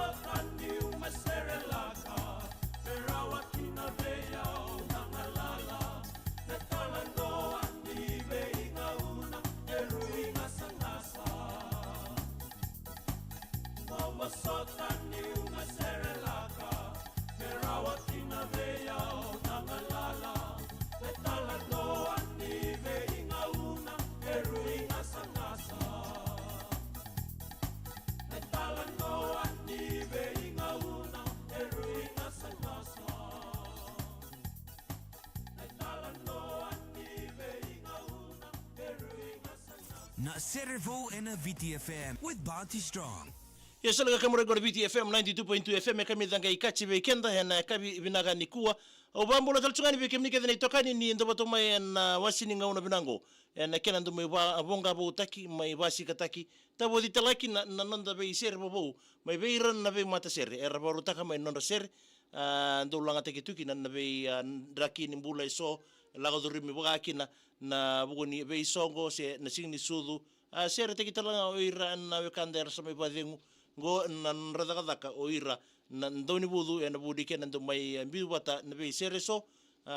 masokani umaserelaka Merawa kina veya unangalala Netalando anibe ingauna Eru ingasangasa Masokani umaserelaka Merawa kina veya unangalala Netalando anibe ingauna Eru ingasangasa Netalando anibe ingauna Eru ingasangasa Netalando anibe ingauna Eru ingasangasa Na Servo and a VTFM with Bounty Strong. Yasalaga kamurego na VTFM 92.2 FM kami dhanga ikachi weekenda yana kabi binaga nikua obambola talchungani bekemni kedha itokani ni ndobato mai na wasini ngauna binango na kena ndo mai bonga bo taki mai wasi kataki tabo ditalaki na nanda be ser bobo mai beiran na be mata ser era boru taka mai nanda ser ndo langa teki tuki na be draki ni mbula iso lago durimi boga kina na bugoni be isongo se na singni sudu ser teki talanga oira na wekander sa mai badengu go nan radakadaka oira nan doni budu na budike nan do mai bidu bata na be sere so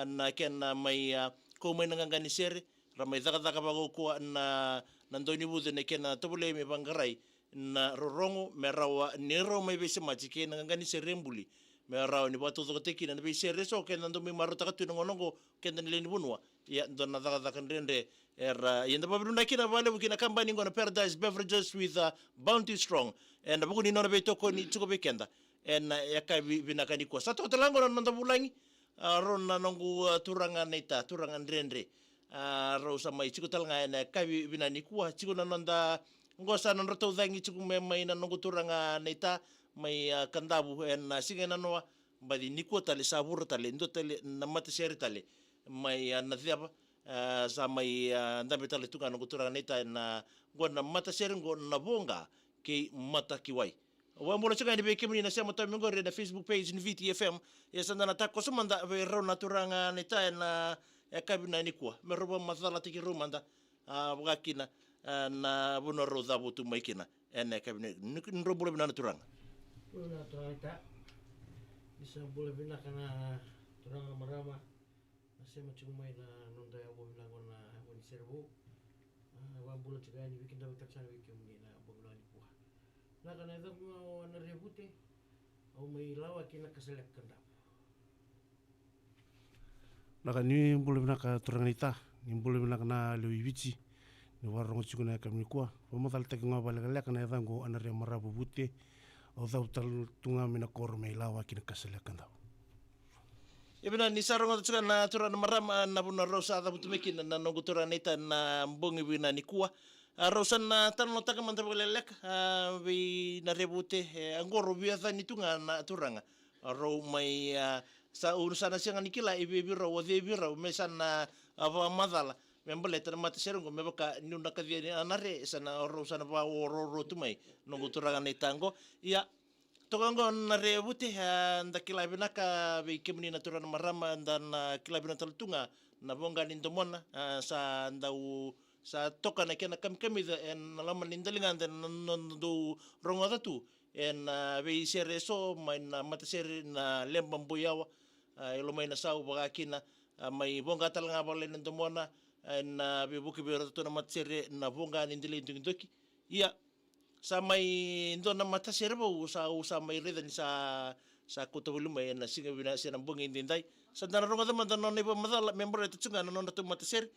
na ken mai ko mai nangangani sere ra mai dakadaka bago ko na nan doni budu ne ken tobule me bangarai na rorongo merawa nero mai be se majike nangangani sere mbuli merawa ni batu to teki na be sere so ken nan do mai marota ka tu ngonongo ken nan le ni bunwa ya don na dakadaka ndende era yenda babu na kina vale bukina kambani ngona Paradise Beverages with Bounty Strong and bukuni nona be toko ni tuko bekenda en yaka binakani ko sa to telango nanda bulangi ron na nongu turanga neta turanga ndrendre ro sa mai chiko talanga en kabi binani kuwa chiko nanda ngosa non roto dangi chiko mai na nongu turanga neta mai kandabu en singena noa badi nikuwa tale sabur tale ndo tale namata seri tale mai na thiaba sa mai ndambe tale tunga no kutura neta na gona mata serengo na bonga ke mata kiwai wa mbola changa ni beke mni na sema tamingo re na Facebook page ni VTFM yesanda na tako sumanda be ro naturanga neta na yakabina ni kwa meroba mathala tiki rumanda bugakina na bono ro da butu maikina ene kabine nro bolo bina naturanga una toita bisa boleh bina kana turanga marama nasema chumai na nonda ya bobina ngona woni servo wa bolo chigani weekend dapat taksana weekend ni na bobina ni puha na kana ito na rebute au mai lawa kina kaselek kanda naka ni bolo bina ka turanganita ni bolo bina kana lewivici ni warong chukuna kamni kwa pamatal tak ngabal galak na evango anare marabu bute au tal tunga mina kor mai lawa kina kaselek kanda. Ibina ni sarong tsuka na tura na marama na buna rosa da butumiki na nongo tura neta na mbongi bina ni kuwa rosa na tano taka mantabelek bi na rebute angoro biasa ni tunga na turanga ro mai sa urusan siang ni kila ibi biro wadi biro mesana ava madala membele tan mata serungo mebaka ni unda kadie anare sana rosa na ba ro tumai nongo turanga netango ya tokango na rebute nda kilabina ka be kemni natural marama dan kilabina taltunga na bonga nindomona sa ndau sa toka na kena kami en lama nindalingan dan do rongoda tu en be sereso main mata sere na lembam boyawa elo mai na sau bagakina mai bonga talanga bale nindomona en be buki be roto na mata sere na bonga nindilin tundoki iya sa may ndo na mata serbo sa may reda ni sa kutubulu may na singa bina siya ng bungin dinday sa naronga naman na non iba madala member ito tsunga na non na mata ser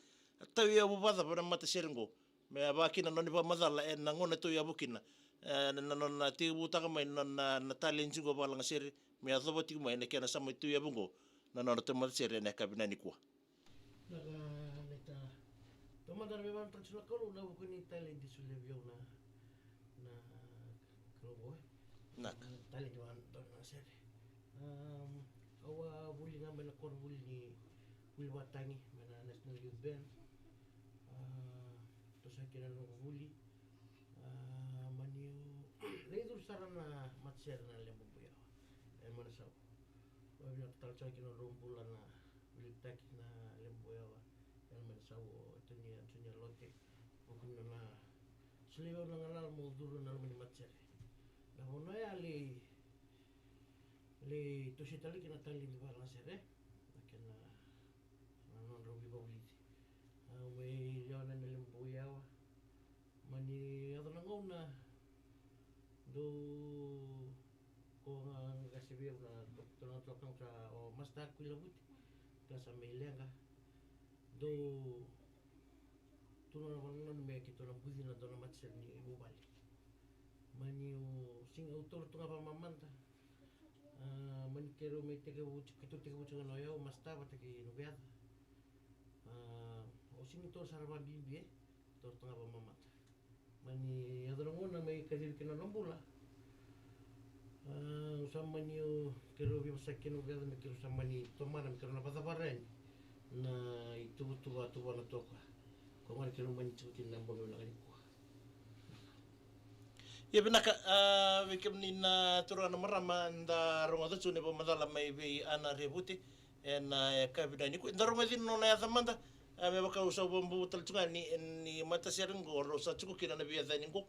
tawi abu bada pa na mata serengo may abaki na non iba madala na ngon ito yabukin na non na tibuta ka may non na talin singo ba lang ser may ato ti may na kaya na sa may tuya bungo na non ito mata ser na kabinani ko naka neta tomadar beban tansula ko na buku ni talin di sulebyo na klobo nak tali doan don na sere awa buli nga mena kor buli ni watangi mena national youth band to sa kina no buli maniu reidur sarana matser na lembo buya mana sa wa bina tal sa kina rumpulan na bilitak na lembo buya yang mana sa tunya lote bukun na Seliwa nangalal mo duro na naman matser. Na hono ali le to sitali kina tali di bala sere kena non robi bawlit we yona na limbuyawa mani adana ngona do ko nga kasibi na doktor tokang sa o masta kulabut ka sa melenga do tuno na me kito na budi na dona matser ni ubali mani o sing autor tunga pa mamanta mani kero me teke buci kito teke buci no yo masta ba teke no bead o sing autor saraba bibi tor tunga pa mamanta mani adana ngona me kadir kina nombula sama ni kero bi masakin uga me kero sama ni tomana me kero na pataparan na itu tuwa na toka ko mari kero mani chutin na bono na ni ko ya binaka wikem ni na turana marama nda ronga tu ne pamadala mai be ana rebuti na kabida ni ko nda ronga din no na tamanda me baka usa bombu taltunga ni mata serengo ro sa chuku kina na biya zaningo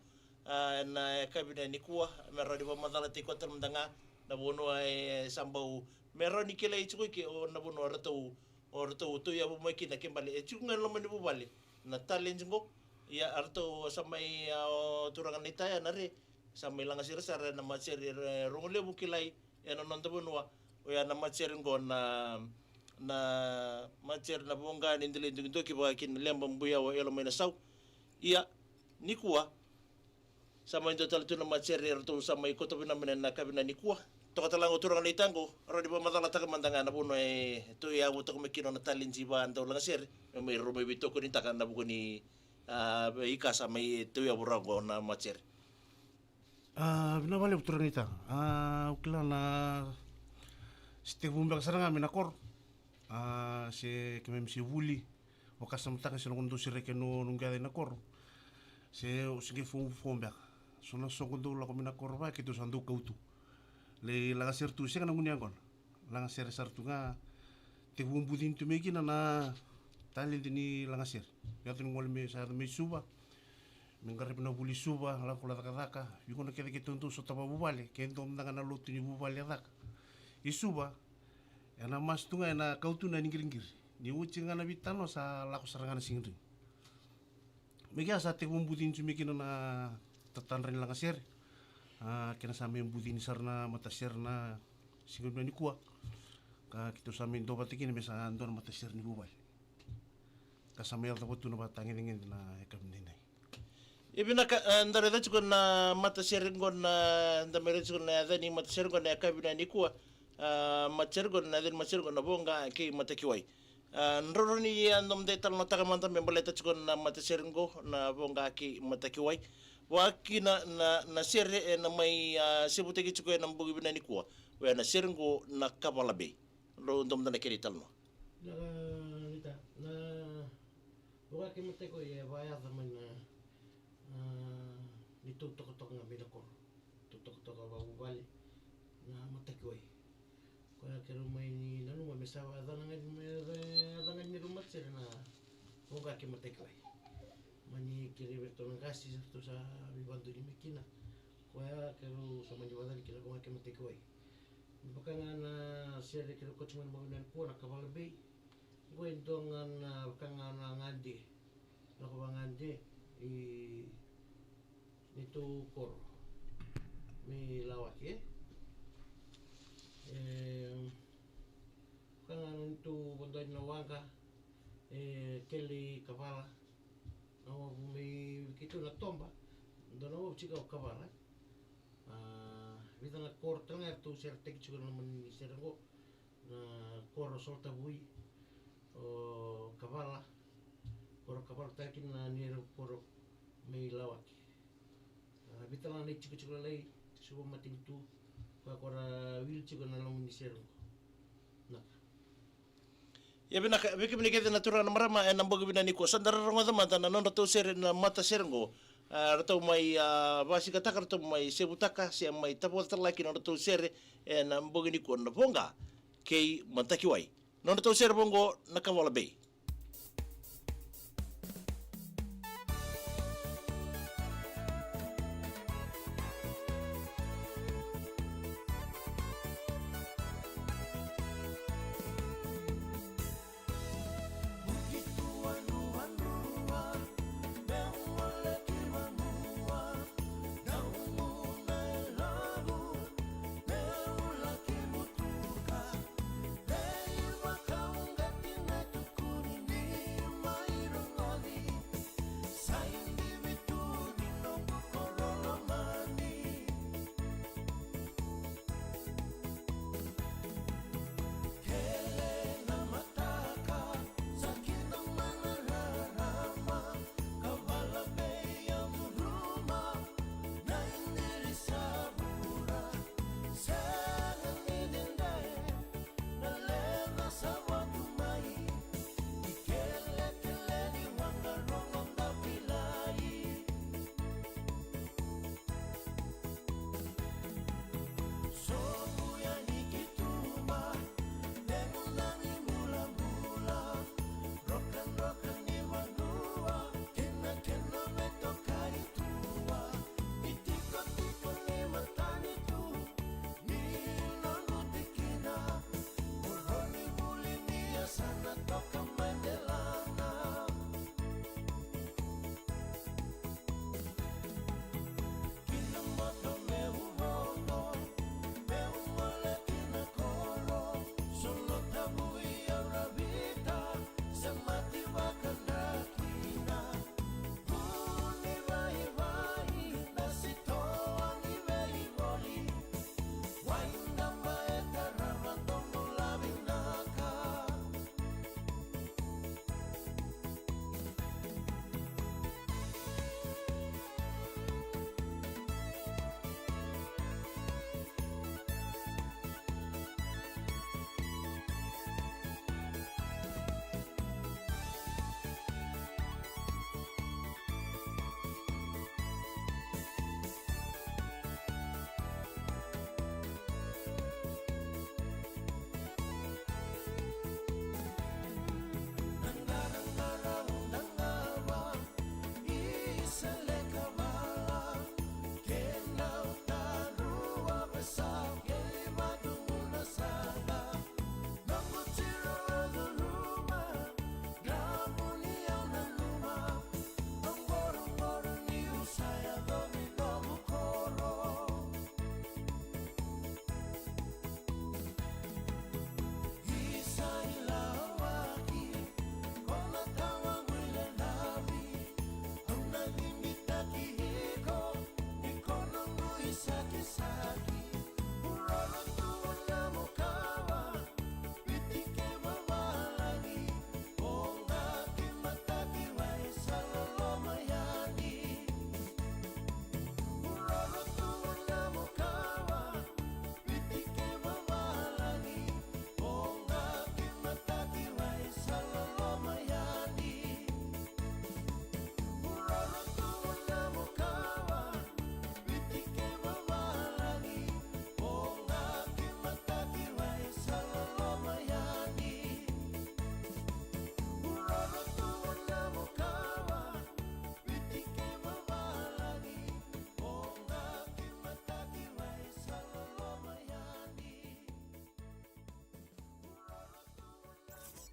na kabida ni kuwa mera di pamadala te ko tamdanga na bono ai sambau mera ni kila ichuku ke o na bono orto tu ya bo mai kina kembali chuku ngalo mani bo bali na challenge ngo ya arto samai turangan itaya nare samai langa sir sar na macer rongole bukilai ya non tabunwa o ya na macer ngo na macer na bonga ni ndile ndu ki ba kin lemba mbuya wa elo mena sau iya nikua samai total tu na macer arto samai ko to bina mena na kabina nikua to katalango turangan itango rodi ba matala ta mandanga na buno to ya buto ko mekino na talinji ba ndo langa sir me robe bito ko ni takanda bu ni ika sama itu ya burago na macer. Bina bale puturan ita. Ukila na sete bumbak saranga mina kor. Se kemem si wuli. O kasam taka se ngondo si reke no nungade na kor. Se usige fumbak. Sona sokondo la ko mina kor ba kitu sandu kautu. Le laga sertu se kana ngunyangon. Laga ser sartu nga te bumbudin tu megi na tali dini langasir ya tin ngol me sa me suba mengarip na buli suba la kula daka yuko na kede kituntu so taba bubale kento ndanga na lutu ni bubale daka isuba ya na mas tunga na kautu na ningir ni ucinga na bitano sa la ko sarangana singri mega sa te bumbudin sumikino na tatanren langasir kena same budin sarna mata serna singri ni kuwa ka kito same ndo batikin me sa andon mata ser ni bubale kasama yalta ko tuna batangin ngin na ekam ninay ibina ka ndare da chukon na mata seringon na ndamere chukon na dani mata seringon na kabina ni kuwa macergon na den macergon na bonga ke mata kiwai ndoro ni andom de tal nota kamanta membaleta chukon na mata seringo na bonga ke mata kiwai waki na sere na mai sebute ki chukon na mbugi bina ni kuwa we na seringo na kabalabe lo ndom na keri talno Buka kimete ko ya baya zaman ditutok tok nga binakor tutok tok ba ubali na matakoi ko ya kero mai ni nanu ma mesawa adangan ni rumat sir na buka kimete ko mani kiri beto ng kasi to sa bibantu ni mekina ko ya kero sa mani wadali kila buka kimete ko buka nga na sir kero ko tsuman mo nan ko na kabalbe Gwendongan kangan ngandi lako ngandi itu kor mi lawaki kangan itu bondan nawanga keli kapala no mi kitu na tomba dono chika kapala vida na kor tanga tu sertek chuko naman ni sergo na kor solta bui o kapala koro kapal takin na niro koro may lawaki bitala na chiko lay subo mating tu kora wil chiko na lang ni sero na ya bina biki bini kete natural marama en nambogi bina niko sandara rongo mata na non rato ser na mata serengo rato mai basi kata rato mai sebutaka si mai tapo terlaki non rato ser en nambogi niko na bonga kei mantakiwai non rato ser bongo nakawala bay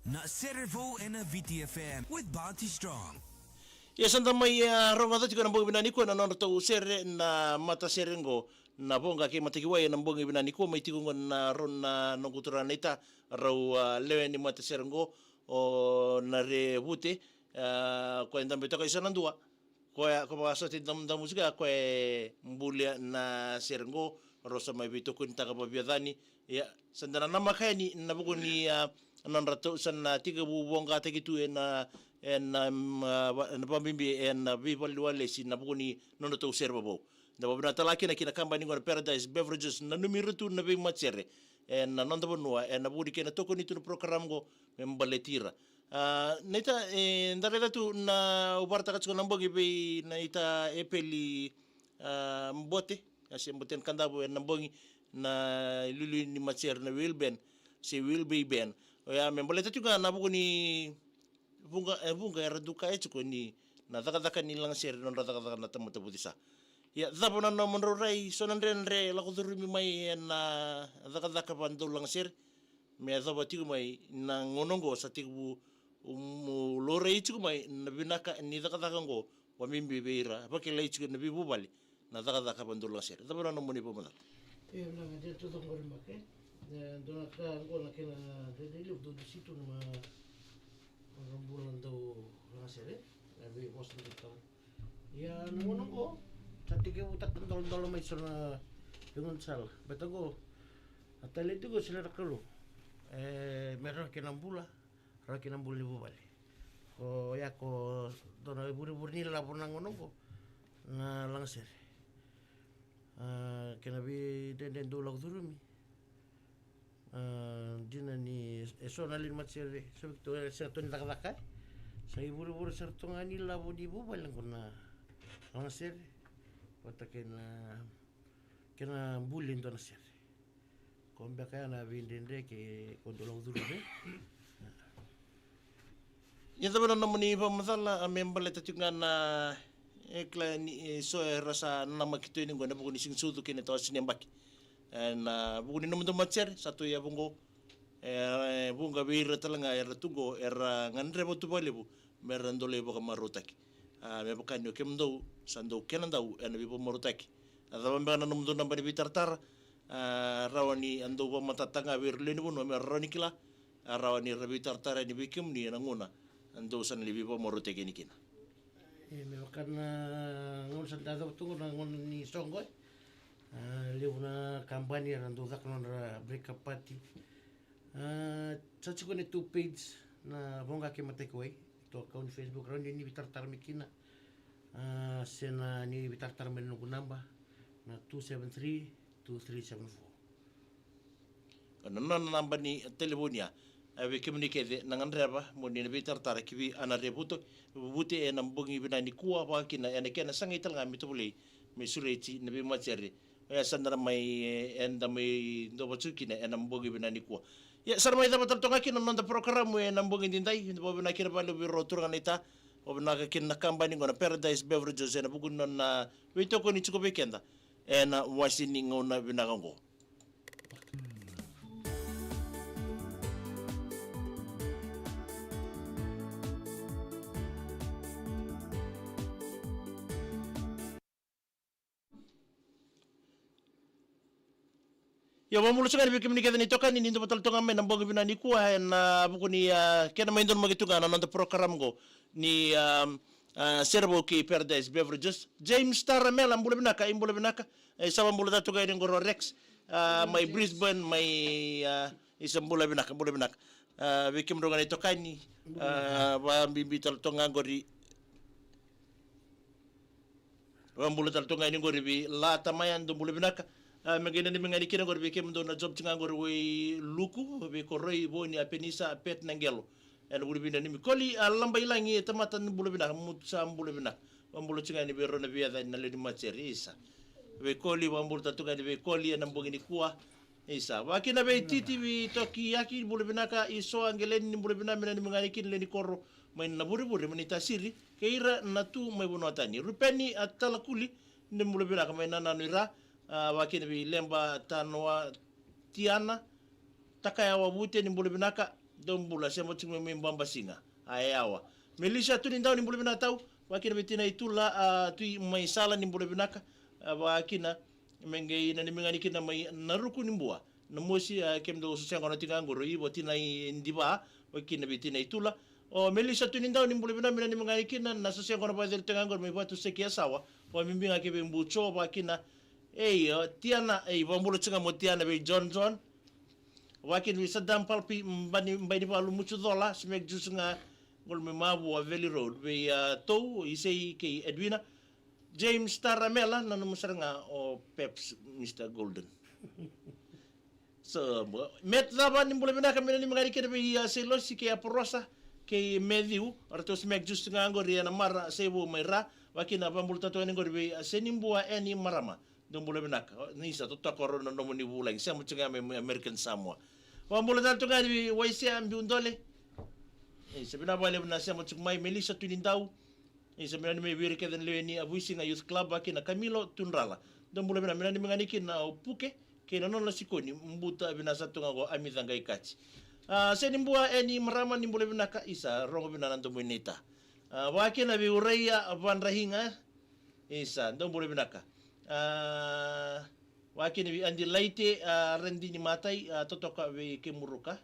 na Servo and a VTFM with Bounty Strong. Santa mai ronga tati kana bongi binani ko na nono tau sere na mata serengo na bonga ke matakiwai na bongi binani ko mai tikungo na ron na nongutura neita rau lewe ni mata serengo o na re bute ko endambe toka isanandua ko mga soti da musika ko mbulia na serengo rosa mai bito ko nitaka pabiadani ya sandana nama kaya na buko ni nan rato san tiga bonga takitu na pambimbi vipaliwale si na bukuni nono tau serba bo na babna talaki na kina kamba ningo Paradise Beverages na numirutu na bing matsere na nonda bonua na budi kena toko nitu no program go membaletira neta ndareda tu na ubarta katsuko nambogi be na ita epeli mbote asi mboten kandabo nambongi na lulu ni matsere na Wilben si Wilby Ben ya membaleta juga na bukuni bunga era duka echuko ni na daka ni lang sere non daka na tamu tabutisa ya dabona no monrorai sonandre la kudurumi mai na daka bandu lang sere me dabati mai na ngonongo satigu lore echuko mai na binaka ni daka ngo wa mimbi beira bakela echuko na bibu bali na daka bandu lang sere dabona no moni pomada na ngade to ngori make dona ka ngona kena de do situ na orang bulan tu ngasih lebih bos tu tahu. Ya nunggu tadi ke utak tol mai sana dengan sal. Betul go. Atau itu go selera kalau. Merah kenambula, rakinambul ibu balik. Ko ya ko dona buru ni lah pun nunggu. Na langsir. Kenabi den dolak durumi. Dina ni esonalin matsere sebito serton laka sa iburu serton ani labo di bu balang kuna langsir kota kena bulin don ser kombe kaya na vindende ke kondolong dulu be ya tabana namani pamasala amembale tatunga na ekla ni so rasa nama kitu ini gona buku ni sing sudu kene to sinembaki na buku ni namun matser satu ya bungo bunga bira talanga era tungo era ngandre botu balebu merandole boka marutaki me bukanyo kemdo sando kenandau ena bibo marutaki adaba mbana namun nambari bitartar rawani ando bo matatanga wirleni bono me ronikila rawani rabitartar ni bikim ni nanguna ando san libi bo marutaki ni kina me bukan ngon sandado tungo ngon ni songoy liuna kampanye randu dak non breakup party sachi kone 2 page na bonga ke matekoi to account Facebook ron ni bitartar mikina sena ni bitartar men namba na 273-2374 nana namba ni telefonia ave communicate nangan reba mo ni bitartar kibi ana rebuto bute na mbongi binani kuwa pa kina ene kena sangital ngami to buli me sureti nabi macheri ya sandara mai enda mai do bachukina ena mbongi binani kuwa ya sarmai da batal tonga kin non da program we nambongi dindai bo bina kira balu biro turanga nita o bina kin na kambani ngona Paradise Beverages ena bugun non na wito ko ni chuko bekenda ena wasini ngona bina ngo ya mamulo sekali bikin ni kadani tokan ni ndo batal tonga men nambongi binani kuwa na buku ni kena main don magitunga na nanda program go ni serbo ki Paradise Beverages James Taramel ambule binaka imbule binaka sama mbule datu ga ni ngoro Rex my Brisbane my isambula binaka mbule binaka bikin ndo ngani tokan ni ba bibital tonga ngori ambule datu ga ni ngori bi la tamayan ndo mbule binaka magina ni mengani kina ngor beke mdo na job tinga ngor we luku be koroi boni apenisa pet nangelo en bulu bina ni koli lamba ilangi tamatan bulu bina mutsa bulu bina bambulu tinga ni be rona be da na le macherisa be koli bambulu tatuga ni be koli na mbongi ni kuwa isa wakina be titi bi toki yaki bulu bina ka iso angelen ni bulu bina mena ni mengani kin le ni korro main na buri menita siri keira na tu mai bonotani rupeni atalakuli ni bulu bina ka main na nira wakina bi lemba tanwa tiana takaya wabute ni mbulu binaka dombula se mo tsinga me mbamba singa ayawa Melissa tu ni ndau ni mbule tau wakina betina itula tu mai sala ni mbule binaka wakina mengei na ni mengani kina mai naruku ni mbua na mosi kemdo susenga na tinga ngoro ibo tina ndiba wakina betina itula o Melissa tu ni ndau ni mbule binaka ni mengani kina na susenga na bazel tinga ngoro me batu sekia sawa wa mimbinga ke be mbucho wakina tiana wa mbule tsinga mo tiana be John wakin wi sadam palpi mbani palu mucho dola smek jusunga ngol me mabu a Valley Road be to isei ke Edwina James Taramela na musaranga o Peps Mr. Golden so met daba ni mbule bina kamena ni mangari ke be selosi ke aporosa ke mediu arto smek jusunga ngori na mara sebo mera wakin apa mbul tato ni ngori be senimbua eni marama dombule binaka ni sa to takoro no moni bulang sa mo tsinga me American Samoa wa mbule dal to ngari waisi ambi undole sebina bale na sa mo tsumai Melissa tunindau sebina ni me wiri ke den leni abuisi na youth club akina Camilo Tunrala dombule bina ni mangani na opuke ke no na sikoni mbuta bina sa tunga go amizanga ikachi senimbua eni marama ni mbule binaka isa rongo bina nando monita wakina bi ureia vanrahinga isa dombule binaka wakini bi andi laite rendi ni matai totoka be kemuruka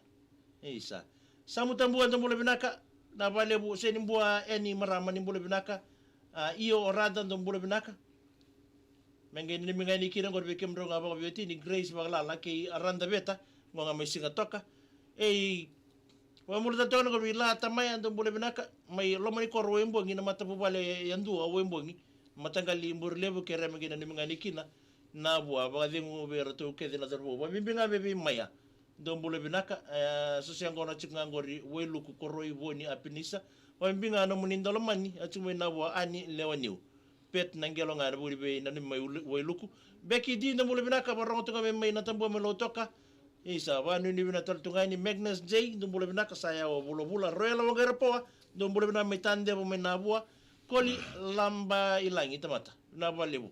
isa samutambuan tombole binaka na vale bu seni mbua eni marama ni mbole binaka iyo orada tombole binaka mengeni ni mengani kira ngor be kemronga ba beti ni Grace bagala ke aranda beta ngonga mesinga toka wa multa tona ngor bila tamai tombole binaka mai lomani korwo embongi na matapu vale yandu awo embongi matangali mburlebu ke remegina ni mengani kina na bua bagadingu be rato ke dina darbo ba bimbinga be maya dombule binaka sosiangona chingangori weluku koroi boni apinisa wa bimbinga no munindolo mani achume na bua ani lewaniu pet nangelo ngara buri be nani mai weluku beki di dombule binaka barongo to be mai na tambo melotoka isa wanu ni bina tungani Magnus J dombule binaka saya o bulobula royal wagara poa dombule binaka mitande bo menabua koli lamba ilangi tamata na balebu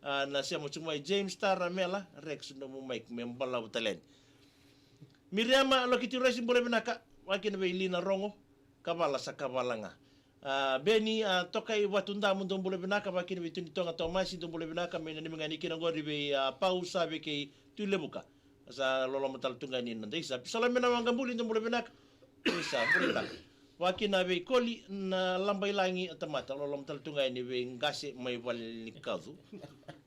na siamo chumai James Taramela Rex no mike membala utalen Miriama lokiti resi bole binaka wakina be lina rongo kabala sakabalanga beni tokai watunda mundo bole binaka wakina be tunitonga tomasi do bole binaka mena ni mengani kina ngori be pausa be ke tulebuka sa lolo matal tungani nanda isa salamena wangambuli do bole binaka isa bole wakina be koli na lamba ilangi tamata lolo matal tungani be ngase mai wali kazu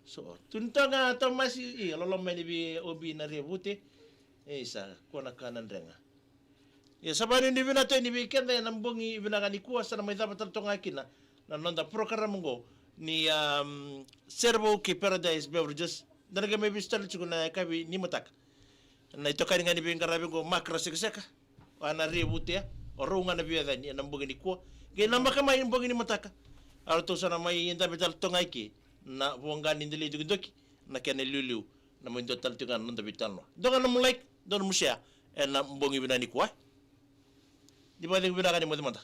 so tuntonga tomasi lolo meni be obi na rebute isa kona kanan renga ya sabani ni bina to ni weekend na mbongi bina kani kuasa na mai dapat tonga kina na nonda program ngo ni Servo ke Paradise Beverages daraga me bistal chukuna kabi ni matak na itoka ngani be ngarabe ngo makra sekeseka ana rebute orunga na biya ni na mbongi ni ko ge namba kama mbongi ni mataka alto sana mai inda betal tonga ki na wongani ndili doki na kene lulu na mo ndotal tunga nonda bitalno donga na mulai don musia na mbongi binani kwa di ba binaka ni mo mata